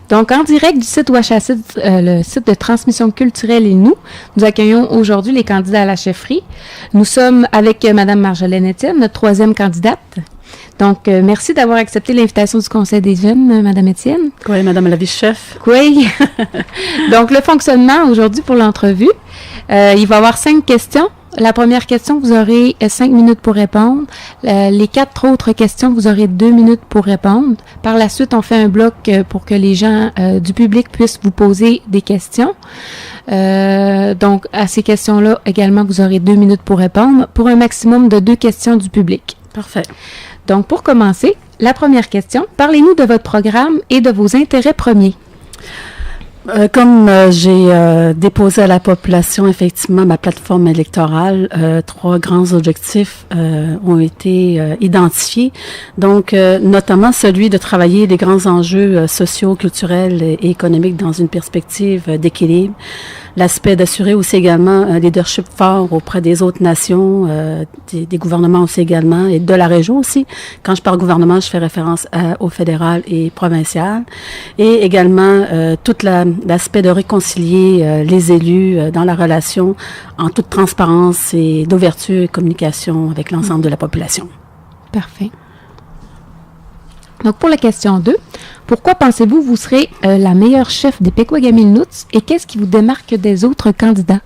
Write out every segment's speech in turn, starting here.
Donc, en direct du site Ouachacide, le site de transmission culturelle et nous accueillons aujourd'hui les candidats à la chefferie. Nous sommes avec Mme Marjolaine Étienne, notre troisième candidate. Donc, merci d'avoir accepté l'invitation du Conseil des jeunes, Mme Étienne. Oui, Mme la vice-chef. Oui. Donc, le fonctionnement aujourd'hui pour l'entrevue, il va y avoir 5 questions. La première question, vous aurez 5 minutes pour répondre. Les 4 autres questions, vous aurez 2 minutes pour répondre. Par la suite, on fait un bloc pour que les gens du public puissent vous poser des questions. Donc, à ces questions-là, également, vous aurez 2 minutes pour répondre, pour un maximum de 2 questions du public. Parfait. Donc, pour commencer, la première question, parlez-nous de votre programme et de vos intérêts premiers. Comme j'ai déposé à la population, effectivement, ma plateforme électorale, 3 grands objectifs ont été identifiés. Donc, notamment celui de travailler les grands enjeux sociaux, culturels et économiques dans une perspective d'équilibre. L'aspect d'assurer aussi également un leadership fort auprès des autres nations, des gouvernements aussi également, et de la région aussi. Quand je parle gouvernement, je fais référence au fédéral et provincial. Et également tout l'aspect de réconcilier les élus dans la relation en toute transparence et d'ouverture et communication avec l'ensemble de la population. Parfait. Donc, pour la question 2, pourquoi pensez-vous vous serez la meilleure chef des Pequawagamis-le-Noots et qu'est-ce qui vous démarque des autres candidats?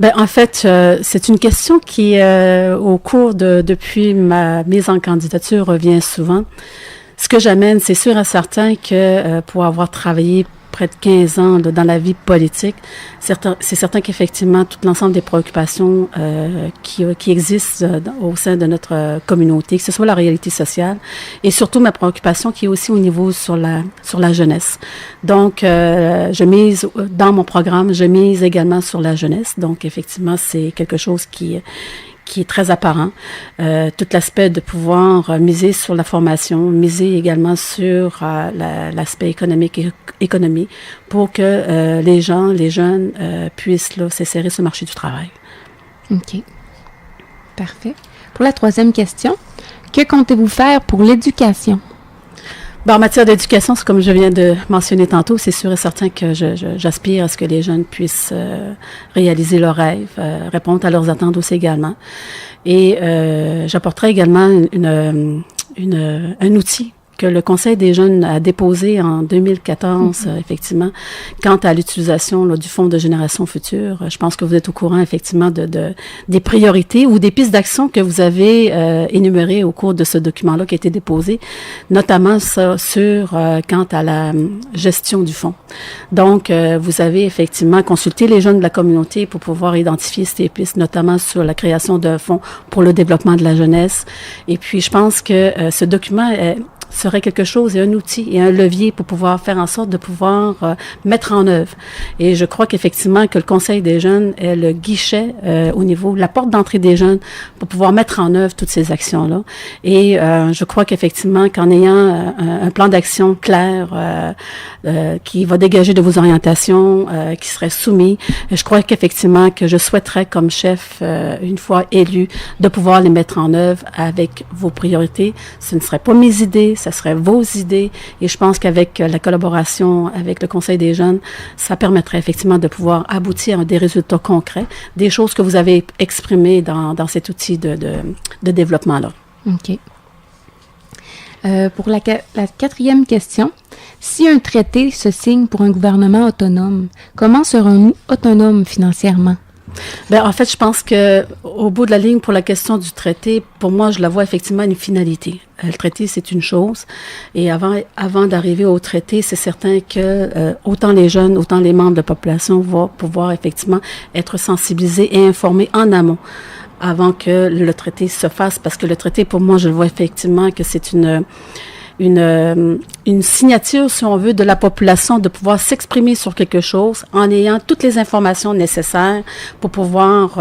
Ben, en fait, c'est une question qui, au cours depuis ma mise en candidature, revient souvent. Ce que j'amène, c'est sûr et certain que pour avoir travaillé près de 15 ans dans la vie politique, c'est certain qu'effectivement, tout l'ensemble des préoccupations qui existent au sein de notre communauté, que ce soit la réalité sociale, et surtout ma préoccupation qui est aussi au niveau sur la jeunesse. Donc, je mise dans mon programme, je mise également sur la jeunesse. Donc, effectivement, c'est quelque chose qui est très apparent. Tout l'aspect de pouvoir miser sur la formation, miser également sur l'aspect économie pour que les jeunes puissent s'insérer sur le marché du travail. OK. Parfait. Pour la 3e question, que comptez-vous faire pour l'éducation? Ben, en matière d'éducation, c'est comme je viens de mentionner tantôt, c'est sûr et certain que j'aspire à ce que les jeunes puissent réaliser leurs rêves, répondre à leurs attentes aussi également. Et j'apporterai également un outil que le Conseil des jeunes a déposé en 2014, effectivement, quant à l'utilisation du Fonds de génération future. Je pense que vous êtes au courant, effectivement, des priorités ou des pistes d'action que vous avez énumérées au cours de ce document-là qui a été déposé, notamment quant à la gestion du fonds. Donc, vous avez effectivement consulté les jeunes de la communauté pour pouvoir identifier ces pistes, notamment sur la création d'un fonds pour le développement de la jeunesse. Et puis, je pense que ce document serait quelque chose et un outil et un levier pour pouvoir faire en sorte de pouvoir mettre en œuvre. Et je crois qu'effectivement que le Conseil des jeunes est le guichet au niveau, la porte d'entrée des jeunes pour pouvoir mettre en œuvre toutes ces actions-là. Et je crois qu'effectivement qu'en ayant un plan d'action clair qui va dégager de vos orientations, qui serait soumis, je crois qu'effectivement que je souhaiterais comme chef, une fois élu, de pouvoir les mettre en œuvre avec vos priorités. Ce ne serait pas mes idées, ça serait vos idées et je pense qu'avec la collaboration avec le Conseil des jeunes, ça permettrait effectivement de pouvoir aboutir à des résultats concrets, des choses que vous avez exprimées dans cet outil de développement-là. OK. Pour la 4e question, si un traité se signe pour un gouvernement autonome, comment serons-nous autonomes financièrement? Ben, en fait, je pense que au bout de la ligne, pour la question du traité, pour moi, je la vois effectivement une finalité. Le traité, c'est une chose. Et avant d'arriver au traité, c'est certain que autant les jeunes, autant les membres de la population vont pouvoir effectivement être sensibilisés et informés en amont avant que le traité se fasse. Parce que le traité, pour moi, je le vois effectivement que c'est une signature, si on veut, de la population de pouvoir s'exprimer sur quelque chose en ayant toutes les informations nécessaires pour pouvoir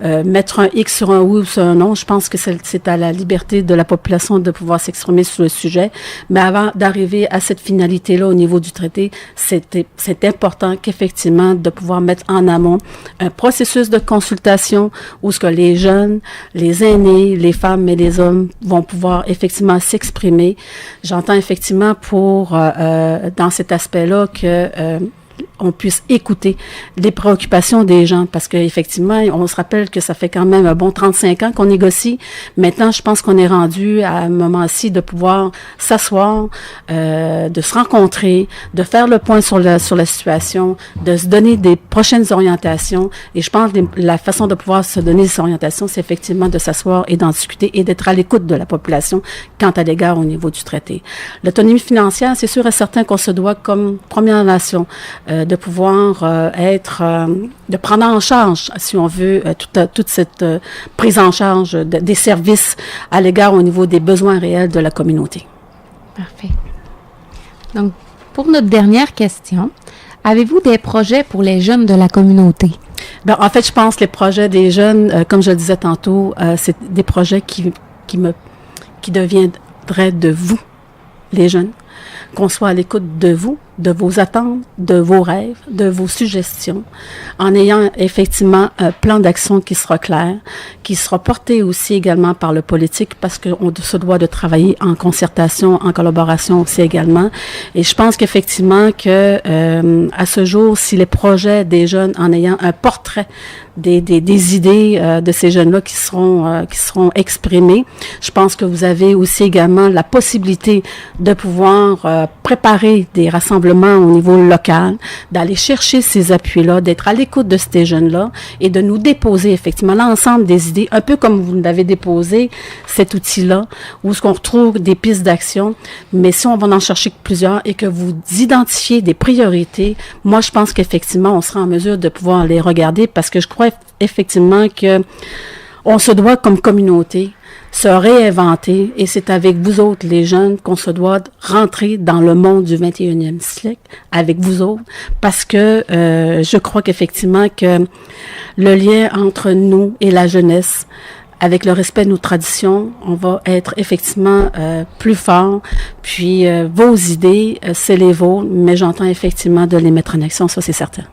mettre un X sur un oui ou sur un non. Je pense que c'est à la liberté de la population de pouvoir s'exprimer sur le sujet. Mais avant d'arriver à cette finalité-là au niveau du traité, c'est important qu'effectivement de pouvoir mettre en amont un processus de consultation où ce que les jeunes, les aînés, les femmes et les hommes vont pouvoir effectivement s'exprimer. J'entends effectivement effectivement pour, dans cet aspect-là, que on puisse écouter les préoccupations des gens, parce qu'effectivement, on se rappelle que ça fait quand même un bon 35 ans qu'on négocie. Maintenant, je pense qu'on est rendu à un moment-ci de pouvoir s'asseoir, de se rencontrer, de faire le point sur la situation, de se donner des prochaines orientations. Et je pense que la façon de pouvoir se donner ces orientations, c'est effectivement de s'asseoir et d'en discuter et d'être à l'écoute de la population quant à l'égard au niveau du traité. L'autonomie financière, c'est sûr et certain qu'on se doit, comme Première Nation, de pouvoir de prendre en charge, si on veut, toute cette prise en charge des services à l'égard au niveau des besoins réels de la communauté. Parfait. Donc, pour notre dernière question, avez-vous des projets pour les jeunes de la communauté? Ben, en fait, je pense que les projets des jeunes, comme je le disais tantôt, c'est des projets qui deviendraient de vous, les jeunes, qu'on soit à l'écoute de vous, de vos attentes, de vos rêves, de vos suggestions, en ayant effectivement un plan d'action qui sera clair, qui sera porté aussi également par le politique, parce qu'on se doit de travailler en concertation, en collaboration aussi également. Et je pense qu'effectivement que à ce jour, si les projets des jeunes, en ayant un portrait des idées de ces jeunes-là qui seront exprimées, je pense que vous avez aussi également la possibilité de pouvoir préparer des rassemblements au niveau local, d'aller chercher ces appuis-là, d'être à l'écoute de ces jeunes-là et de nous déposer effectivement l'ensemble des idées, un peu comme vous l'avez déposé, cet outil-là, où est-ce qu'on retrouve des pistes d'action. Mais si on va en chercher plusieurs et que vous identifiez des priorités, moi, je pense qu'effectivement, on sera en mesure de pouvoir les regarder, parce que je crois effectivement que on se doit, comme communauté, se réinventer, et c'est avec vous autres, les jeunes, qu'on se doit rentrer dans le monde du 21e siècle, avec vous autres, parce que je crois qu'effectivement que le lien entre nous et la jeunesse, avec le respect de nos traditions, on va être effectivement plus fort. Puis vos idées, c'est les vôtres, mais j'entends effectivement de les mettre en action, ça c'est certain.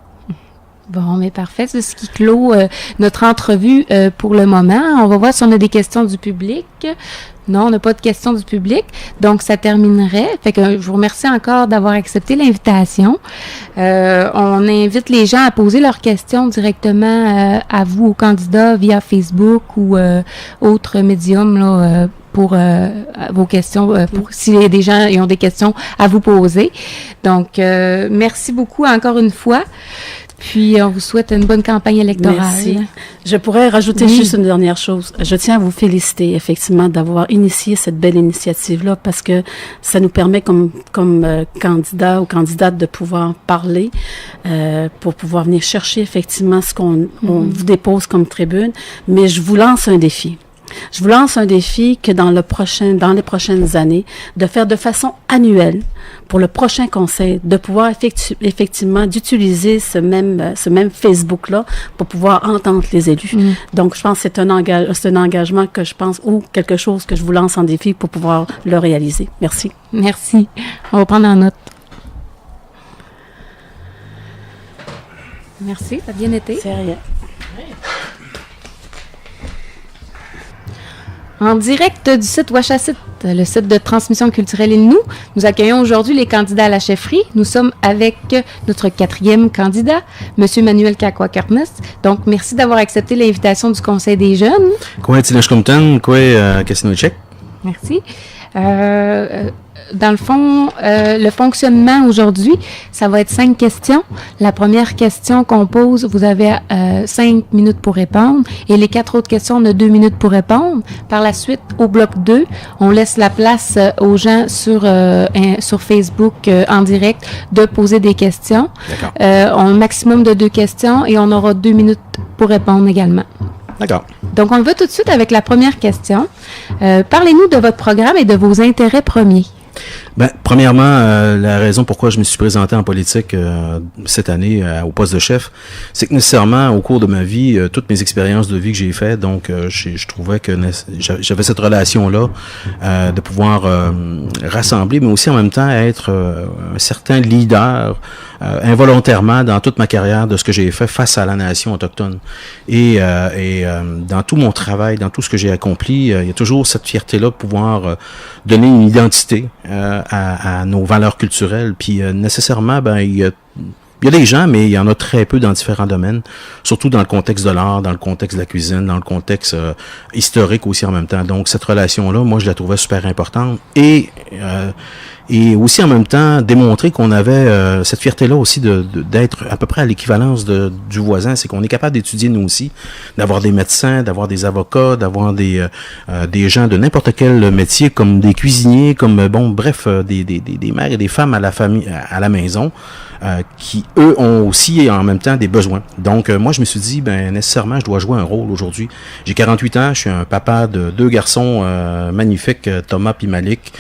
Bon, mais parfait. C'est ce qui clôt notre entrevue pour le moment. On va voir si on a des questions du public. Non, on n'a pas de questions du public. Donc, ça terminerait. Fait que je vous remercie encore d'avoir accepté l'invitation. On invite les gens à poser leurs questions directement à vous, aux candidats, via Facebook ou autres médiums, là, pour vos questions, pour si des gens ont des questions à vous poser. Donc, merci beaucoup encore une fois. Puis, on vous souhaite une bonne campagne électorale. Merci. Je pourrais rajouter juste une dernière chose. Je tiens à vous féliciter, effectivement, d'avoir initié cette belle initiative-là, parce que ça nous permet, comme candidat ou candidate, de pouvoir parler, pour pouvoir venir chercher, effectivement, ce qu'on vous dépose comme tribune. Mais je vous lance un défi. Je vous lance un défi que dans les prochaines années, de faire de façon annuelle, pour le prochain conseil, de pouvoir effectivement d'utiliser ce même Facebook-là pour pouvoir entendre les élus. Donc, je pense que c'est un engagement que je pense, ou quelque chose que je vous lance en défi pour pouvoir le réaliser. Merci. Merci. On va prendre en note. Merci, ça a bien été. C'est rien. En direct du site Ouachacite, le site de transmission culturelle et nous accueillons aujourd'hui les candidats à la chefferie. Nous sommes avec notre 4e candidat, M. Manuel Kakwa-Karnes. Donc, merci d'avoir accepté l'invitation du Conseil des jeunes. Merci. Dans le fond, le fonctionnement aujourd'hui, ça va être 5 questions. La première question qu'on pose, vous avez 5 minutes pour répondre. Et les 4 autres questions, on a 2 minutes pour répondre. Par la suite, au bloc 2, on laisse la place aux gens sur Facebook en direct de poser des questions. On a un maximum de 2 questions et on aura 2 minutes pour répondre également. D'accord. Donc, on le va tout de suite avec la première question. Parlez-nous de votre programme et de vos intérêts premiers. Ben, premièrement, la raison pourquoi je me suis présenté en politique cette année au poste de chef, c'est que nécessairement, au cours de ma vie, toutes mes expériences de vie que j'ai faites, donc je trouvais que j'avais cette relation-là de pouvoir rassembler, mais aussi en même temps être un certain leader involontairement dans toute ma carrière de ce que j'ai fait face à la nation autochtone. Et dans tout mon travail, dans tout ce que j'ai accompli, il y a toujours cette fierté-là de pouvoir donner une identité à nos valeurs culturelles. Puis nécessairement, il y a des gens, mais il y en a très peu dans différents domaines, surtout dans le contexte de l'art, dans le contexte de la cuisine, dans le contexte historique aussi en même temps. Donc cette relation-là, moi, je la trouvais super importante. Et aussi en même temps démontrer qu'on avait cette fierté-là aussi d'être à peu près à l'équivalence du voisin, c'est qu'on est capable d'étudier nous aussi, d'avoir des médecins, d'avoir des avocats, d'avoir des gens de n'importe quel métier, comme des cuisiniers, comme des mères et des femmes à la maison, qui eux ont aussi en même temps des besoins. Donc moi je me suis dit nécessairement je dois jouer un rôle aujourd'hui. J'ai 48 ans, je suis un papa de 2 garçons magnifiques, Thomas et Malik,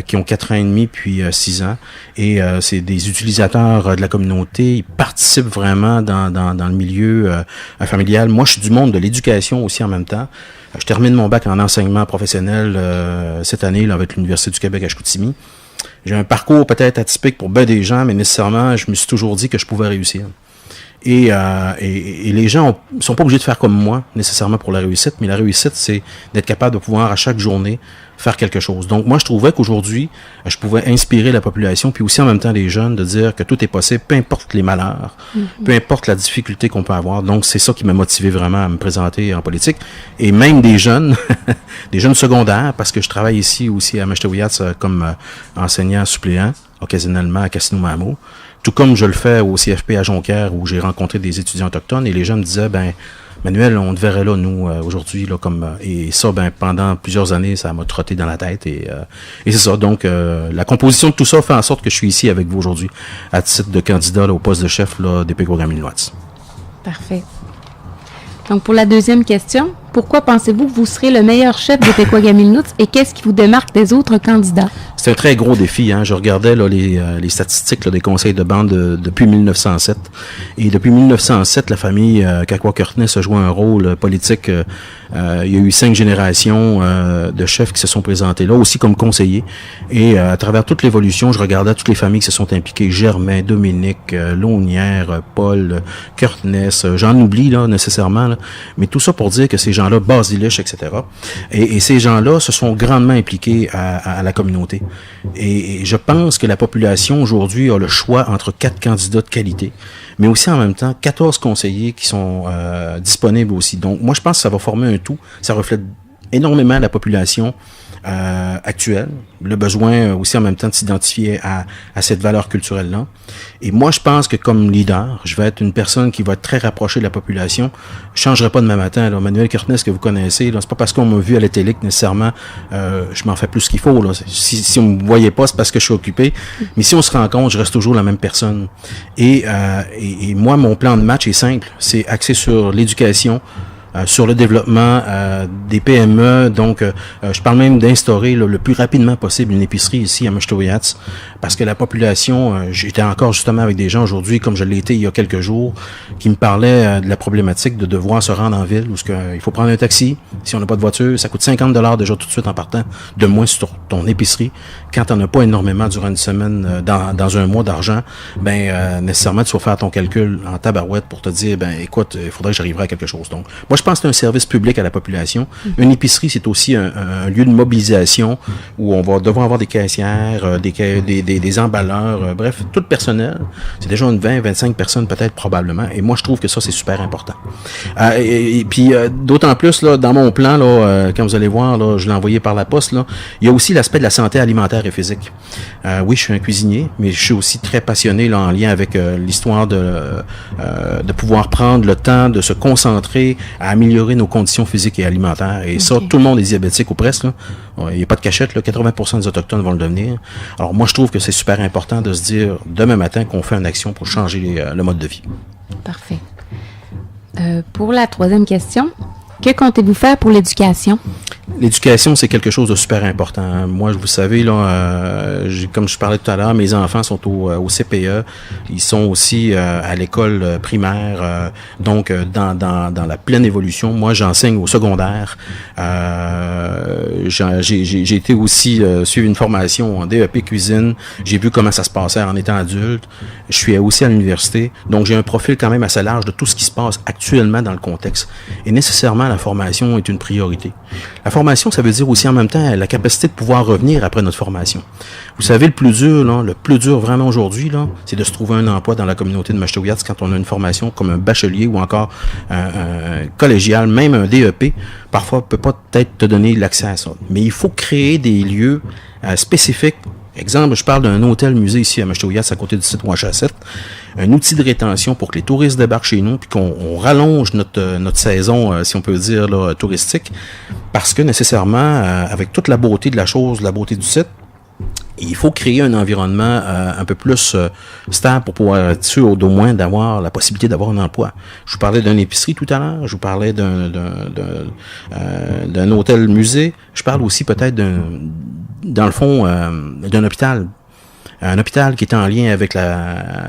qui ont 4 ans et demi puis 6 ans, et c'est des utilisateurs de la communauté. Ils participent vraiment dans le milieu familial. Moi je suis du monde de l'éducation aussi en même temps. Je termine mon bac en enseignement professionnel cette année là, avec l'Université du Québec à Chicoutimi. J'ai un parcours peut-être atypique pour bien des gens, mais nécessairement, je me suis toujours dit que je pouvais réussir. Et les gens sont pas obligés de faire comme moi, nécessairement pour la réussite, mais la réussite, c'est d'être capable de pouvoir, à chaque journée, faire quelque chose. Donc, moi, je trouvais qu'aujourd'hui, je pouvais inspirer la population, puis aussi en même temps les jeunes, de dire que tout est possible, peu importe les malheurs, peu importe la difficulté qu'on peut avoir. Donc, c'est ça qui m'a motivé vraiment à me présenter en politique. Et même des jeunes, des jeunes secondaires, parce que je travaille ici aussi à Machetawiyats comme enseignant suppléant, occasionnellement à Casino-Mamo. Tout comme je le fais au CFP à Jonquière, où j'ai rencontré des étudiants autochtones, et les gens me disaient, Manuel, on te verrait là, nous, aujourd'hui, là, et ça, pendant plusieurs années, ça m'a trotté dans la tête, et c'est ça. Donc, la composition de tout ça fait en sorte que je suis ici avec vous aujourd'hui, à titre de candidat là, au poste de chef là, des Pequawamilnots. Parfait. Donc, pour la deuxième question, pourquoi pensez-vous que vous serez le meilleur chef des Pequawamilnots et qu'est-ce qui vous démarque des autres candidats? C'est un très gros défi. Je regardais là, les statistiques là, des conseils de bande depuis 1907. Et depuis 1907, la famille Kakwa-Curtness a joué un rôle politique. Il y a eu 5 générations de chefs qui se sont présentés là, aussi comme conseillers. Et à travers toute l'évolution, je regardais toutes les familles qui se sont impliquées. Germain, Dominique, Launière, Paul, Curtness. J'en oublie là nécessairement. Là, mais tout ça pour dire que ces gens-là, Basilich, etc. Et ces gens-là se sont grandement impliqués à la communauté. Et je pense que la population aujourd'hui a le choix entre 4 candidats de qualité, mais aussi en même temps 14 conseillers qui sont disponibles aussi. Donc moi je pense que ça va former un tout. Ça reflète énormément la population actuelle, le besoin aussi en même temps de s'identifier à cette valeur culturelle-là. Et moi, je pense que comme leader, je vais être une personne qui va être très rapprochée de la population. Je changerai pas demain matin. Là. Manuel Curtness, que vous connaissez, là, c'est pas parce qu'on m'a vu à la télé que nécessairement je m'en fais plus qu'il faut. Là. Si on me voyait pas, c'est parce que je suis occupé. Mais si on se rencontre, je reste toujours la même personne. Et moi, mon plan de match est simple. C'est axé sur l'éducation, sur le développement des PME. Donc, je parle même d'instaurer le plus rapidement possible une épicerie ici à Machetawiyats, parce que la population, j'étais encore justement avec des gens aujourd'hui, comme je l'ai été il y a quelques jours, qui me parlaient de la problématique de devoir se rendre en ville, où il faut prendre un taxi. Si on n'a pas de voiture, ça coûte 50$ déjà tout de suite en partant, de moins sur ton épicerie. Quand tu n'en as pas énormément durant une semaine, dans un mois d'argent, nécessairement, tu vas faire ton calcul en tabarouette pour te dire, écoute, il faudrait que j'arriverai à quelque chose. Donc, moi, je pense que c'est un service public à la population. Une épicerie, c'est aussi un lieu de mobilisation où on va devoir avoir des caissières, des emballeurs, bref, tout le personnel. C'est déjà une 20-25 personnes peut-être probablement. Et moi, je trouve que ça, c'est super important. Et puis, d'autant plus, là, dans mon plan, là, quand vous allez voir, là, je l'ai envoyé par la poste, là, il y a aussi l'aspect de la santé alimentaire et physique. Oui, je suis un cuisinier, mais je suis aussi très passionné là, en lien avec l'histoire de pouvoir prendre le temps de se concentrer à améliorer nos conditions physiques et alimentaires. Et ça, tout le monde est diabétique ou presque. Là. Il n'y a pas de cachette. Là, 80% des Autochtones vont le devenir. Alors moi, je trouve que c'est super important de se dire demain matin qu'on fait une action pour changer le mode de vie. Parfait. Pour la troisième question, que comptez-vous faire pour l'éducation? L'éducation, c'est quelque chose de super important. Moi, vous savez, là, comme je parlais tout à l'heure, mes enfants sont au CPE. Ils sont aussi à l'école primaire. Donc, dans la pleine évolution, moi, j'enseigne au secondaire. J'ai été aussi suivre une formation en DEP cuisine. J'ai vu comment ça se passait en étant adulte. Je suis aussi à l'université. Donc, j'ai un profil quand même assez large de tout ce qui se passe actuellement dans le contexte. Et nécessairement, la formation est une priorité. La formation, ça veut dire aussi en même temps la capacité de pouvoir revenir après notre formation. Vous savez, le plus dur vraiment aujourd'hui, là, c'est de se trouver un emploi dans la communauté de Machetaudiat quand on a une formation comme un bachelier ou encore un collégial, même un DEP. Parfois, peut pas peut-être te donner l'accès à ça. Mais il faut créer des lieux spécifiques. Exemple, je parle d'un hôtel-musée ici à Machetaudiat, à côté du site Ouachasset. Un outil de rétention pour que les touristes débarquent chez nous puis qu'on rallonge notre saison, si on peut dire, là, touristique. Parce que nécessairement, avec toute la beauté de la chose, la beauté du site, il faut créer un environnement un peu plus stable pour pouvoir être sûr d'au moins d'avoir la possibilité d'avoir un emploi. Je vous parlais d'une épicerie tout à l'heure, je vous parlais d'un hôtel-musée, je parle aussi peut-être dans le fond, d'un hôpital. Un hôpital qui est en lien avec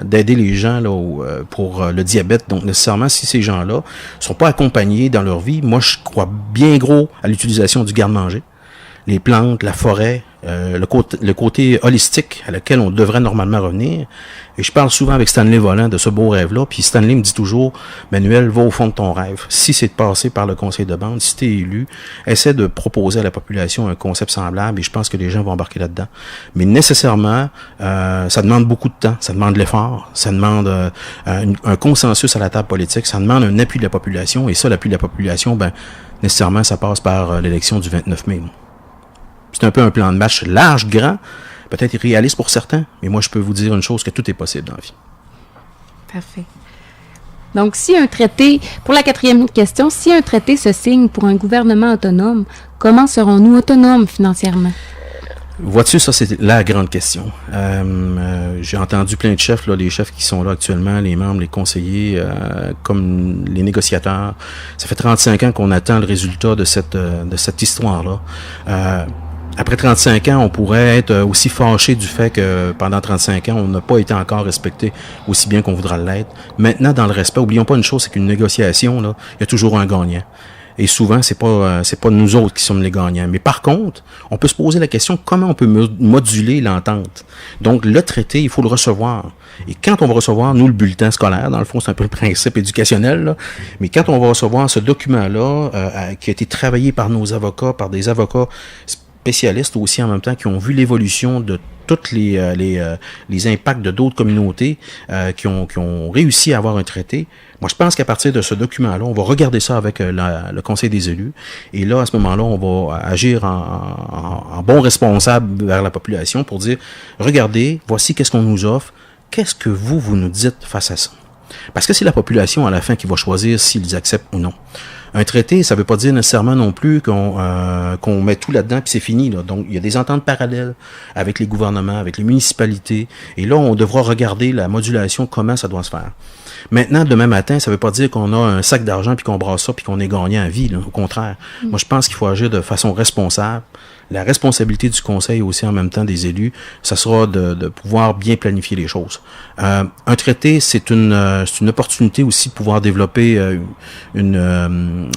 d'aider les gens là, pour le diabète. Donc, nécessairement, si ces gens-là sont pas accompagnés dans leur vie, moi, je crois bien gros à l'utilisation du garde-manger. Les plantes, la forêt, le côté holistique à lequel on devrait normalement revenir. Et je parle souvent avec Stanley Volant de ce beau rêve-là, puis Stanley me dit toujours, Manuel, va au fond de ton rêve. Si c'est de passer par le conseil de bande, si tu es élu, essaie de proposer à la population un concept semblable, et je pense que les gens vont embarquer là-dedans. Mais nécessairement, ça demande beaucoup de temps, ça demande de l'effort, ça demande un consensus à la table politique, ça demande un appui de la population, et ça, l'appui de la population, ben nécessairement, ça passe par l'élection du 29 mai. C'est un peu un plan de match large, grand, peut-être irréaliste pour certains, mais moi, je peux vous dire une chose, que tout est possible dans la vie. Parfait. Donc, si un traité, pour la 4e question, si un traité se signe pour un gouvernement autonome, comment serons-nous autonomes financièrement? Vois-tu, ça, c'est la grande question. J'ai entendu plein de chefs, là, les chefs qui sont là actuellement, les membres, les conseillers, comme les négociateurs. Ça fait 35 ans qu'on attend le résultat de cette histoire-là. Après 35 ans, on pourrait être aussi fâché du fait que pendant 35 ans, on n'a pas été encore respecté aussi bien qu'on voudra l'être. Maintenant, dans le respect, oublions pas une chose, c'est qu'une négociation, là, il y a toujours un gagnant. Et souvent, c'est pas nous autres qui sommes les gagnants. Mais par contre, on peut se poser la question, comment on peut moduler l'entente? Donc, le traité, il faut le recevoir. Et quand on va recevoir, nous, le bulletin scolaire, dans le fond, c'est un peu le principe éducationnel, là. Mais quand on va recevoir ce document-là, qui a été travaillé par nos avocats, par des avocats spécialistes aussi en même temps, qui ont vu l'évolution de tous les impacts de d'autres communautés qui ont réussi à avoir un traité. Moi, je pense qu'à partir de ce document-là, on va regarder ça avec le Conseil des élus. Et là, à ce moment-là, on va agir en bon responsable vers la population pour dire, regardez, voici qu'est-ce qu'on nous offre. Qu'est-ce que vous nous dites face à ça? Parce que c'est la population, à la fin, qui va choisir s'ils acceptent ou non. Un traité, ça veut pas dire nécessairement non plus qu'on met tout là-dedans puis c'est fini, là. Donc, il y a des ententes parallèles avec les gouvernements, avec les municipalités. Et là, on devra regarder la modulation, comment ça doit se faire. Maintenant, demain matin, ça veut pas dire qu'on a un sac d'argent puis qu'on brasse ça puis qu'on est gagnant à vie, là. Au contraire. Moi, je pense qu'il faut agir de façon responsable. La responsabilité du conseil aussi en même temps des élus, ça sera de pouvoir bien planifier les choses. Un traité, c'est une opportunité aussi de pouvoir développer une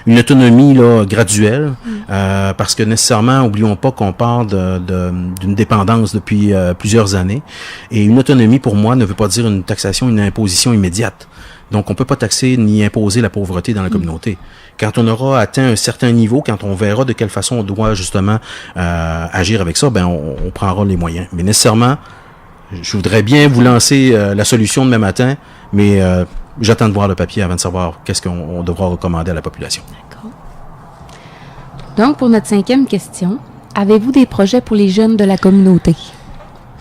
autonomie là graduelle, parce que nécessairement, oublions pas qu'on parle d'une dépendance depuis plusieurs années, et une autonomie pour moi ne veut pas dire une taxation, une imposition immédiate. Donc, on peut pas taxer ni imposer la pauvreté dans la communauté. Quand on aura atteint un certain niveau, quand on verra de quelle façon on doit justement agir avec ça, ben on prendra les moyens. Mais nécessairement, je voudrais bien vous lancer la solution demain matin, mais j'attends de voir le papier avant de savoir qu'est-ce qu'on devra recommander à la population. D'accord. Donc, pour notre 5e question, avez-vous des projets pour les jeunes de la communauté?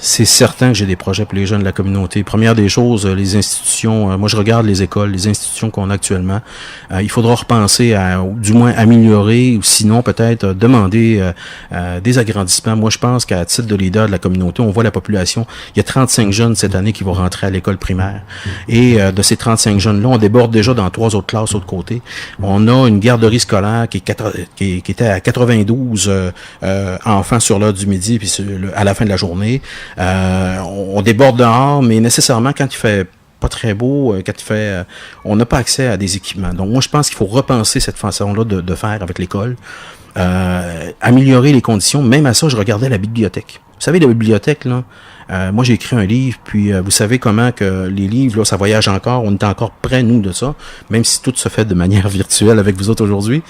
C'est certain que j'ai des projets pour les jeunes de la communauté. Première des choses, les institutions, moi je regarde les écoles, les institutions qu'on a actuellement. Il faudra repenser à, du moins améliorer, ou sinon peut-être demander des agrandissements. Moi je pense qu'à titre de leader de la communauté, on voit la population. Il y a 35 jeunes cette année qui vont rentrer à l'école primaire. Et de ces 35 jeunes-là, on déborde déjà dans 3 autres classes de l'autre côté. On a une garderie scolaire qui était à 92 enfants sur l'heure du midi, puis à la fin de la journée. On déborde dehors, mais nécessairement quand il fait pas très beau, quand il fait, on n'a pas accès à des équipements. Donc moi je pense qu'il faut repenser cette façon-là de faire avec l'école. améliorer les conditions. Même à ça, je regardais la bibliothèque. Vous savez, la bibliothèque, là, moi, j'ai écrit un livre, puis vous savez comment que les livres, là, ça voyage encore. On est encore près, nous, de ça, même si tout se fait de manière virtuelle avec vous autres aujourd'hui.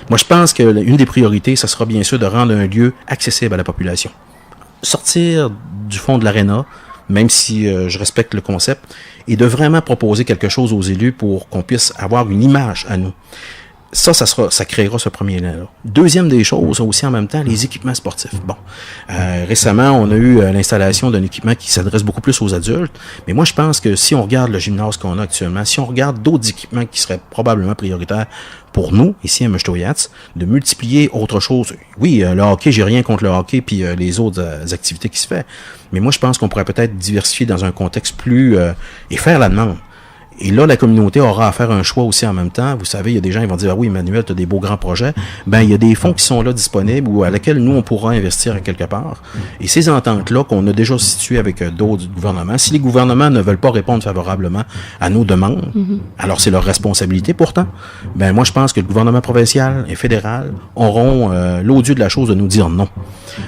Moi, je pense que une des priorités, ça sera bien sûr de rendre un lieu accessible à la population. Sortir du fond de l'aréna, même si je respecte le concept, et de vraiment proposer quelque chose aux élus pour qu'on puisse avoir une image à nous. Ça créera ce premier lien-là. Deuxième des choses, aussi en même temps, les équipements sportifs. Bon, récemment, on a eu l'installation d'un équipement qui s'adresse beaucoup plus aux adultes, mais moi, je pense que si on regarde le gymnase qu'on a actuellement, si on regarde d'autres équipements qui seraient probablement prioritaires pour nous, ici à Meshtoyatz, de multiplier autre chose. Oui, le hockey, j'ai rien contre le hockey puis les autres activités qui se font, mais moi, je pense qu'on pourrait peut-être diversifier dans un contexte plus... et faire la demande. Et là, la communauté aura à faire un choix aussi en même temps. Vous savez, il y a des gens qui vont dire, ah oui, Emmanuel, tu as des beaux grands projets. Ben, il y a des fonds qui sont là disponibles ou à lesquels nous, on pourra investir à quelque part. Et ces ententes-là qu'on a déjà situées avec d'autres gouvernements, si les gouvernements ne veulent pas répondre favorablement à nos demandes, alors c'est leur responsabilité pourtant. Ben, moi, je pense que le gouvernement provincial et fédéral auront l'odieux de la chose de nous dire non.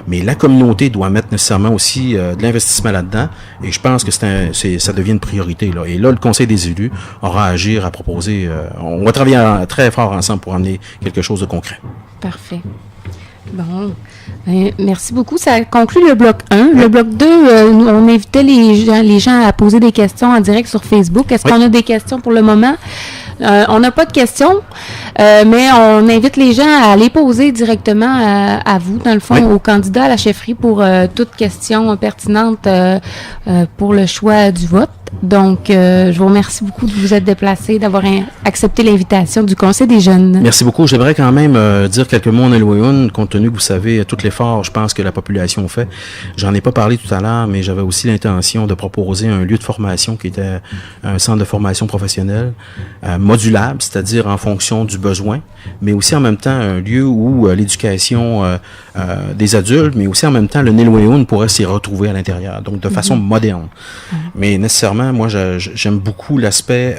Mais la communauté doit mettre nécessairement aussi de l'investissement là-dedans. Et je pense que ça devient une priorité, là. Et là, le Conseil des élus aura à agir, à proposer. On va travailler très fort ensemble pour amener quelque chose de concret. Parfait. Bon. Merci beaucoup. Ça conclut le bloc 1. Le bloc 2, on invitait les gens à poser des questions en direct sur Facebook. Est-ce qu'on a des questions pour le moment? On n'a pas de questions, mais on invite les gens à les poser directement à vous, dans le fond, aux candidats à la chefferie pour toute question pertinente pour le choix du vote. Donc, je vous remercie beaucoup de vous être déplacé, d'avoir accepté l'invitation du Conseil des jeunes. Merci beaucoup. J'aimerais quand même dire quelques mots en Elwayun, compte tenu que vous savez tout l'effort, je pense, que la population fait. J'en ai pas parlé tout à l'heure, mais j'avais aussi l'intention de proposer un lieu de formation qui était un centre de formation professionnelle modulable, c'est-à-dire en fonction du besoin, mais aussi en même temps un lieu où l'éducation des adultes, mais aussi en même temps le Elwayun pourrait s'y retrouver à l'intérieur, donc de façon moderne. Mais nécessairement, moi, j'aime beaucoup l'aspect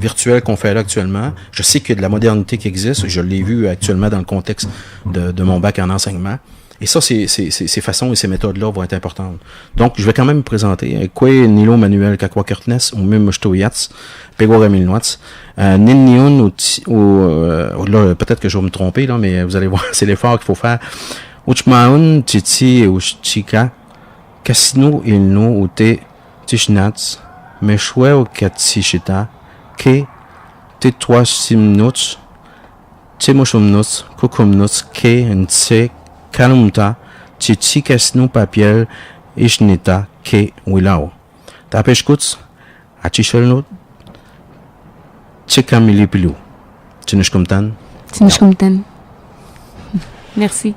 virtuel qu'on fait là actuellement. Je sais qu'il y a de la modernité qui existe. Je l'ai vu actuellement dans le contexte de mon bac en enseignement. Et ça, ces façons et ces méthodes-là vont être importantes. Donc, je vais quand même me présenter. Kwe Nilo Manuel Kakwakertnes, ou même Meshtoyatz, Pego Ramilnoitz. Ninniun, ou là, peut-être que je vais me tromper, là, mais vous allez voir, c'est l'effort qu'il faut faire. Uchmaun, Titi, Uchchika, Casino, Ilno, Ute, Tishnats, Meshwe o Katsishita, Ke, Tetwa Simnuts, Timoshumnuts, Kukumnuts, Ke, Ntse, Kalumta, Titi Kasnu Papiel, Ishnita, Ke, Wilao. Tapeshkuts, Achishelnut, Tchikamilipilou. Tinushkumtan. Tinushkumtan. Merci.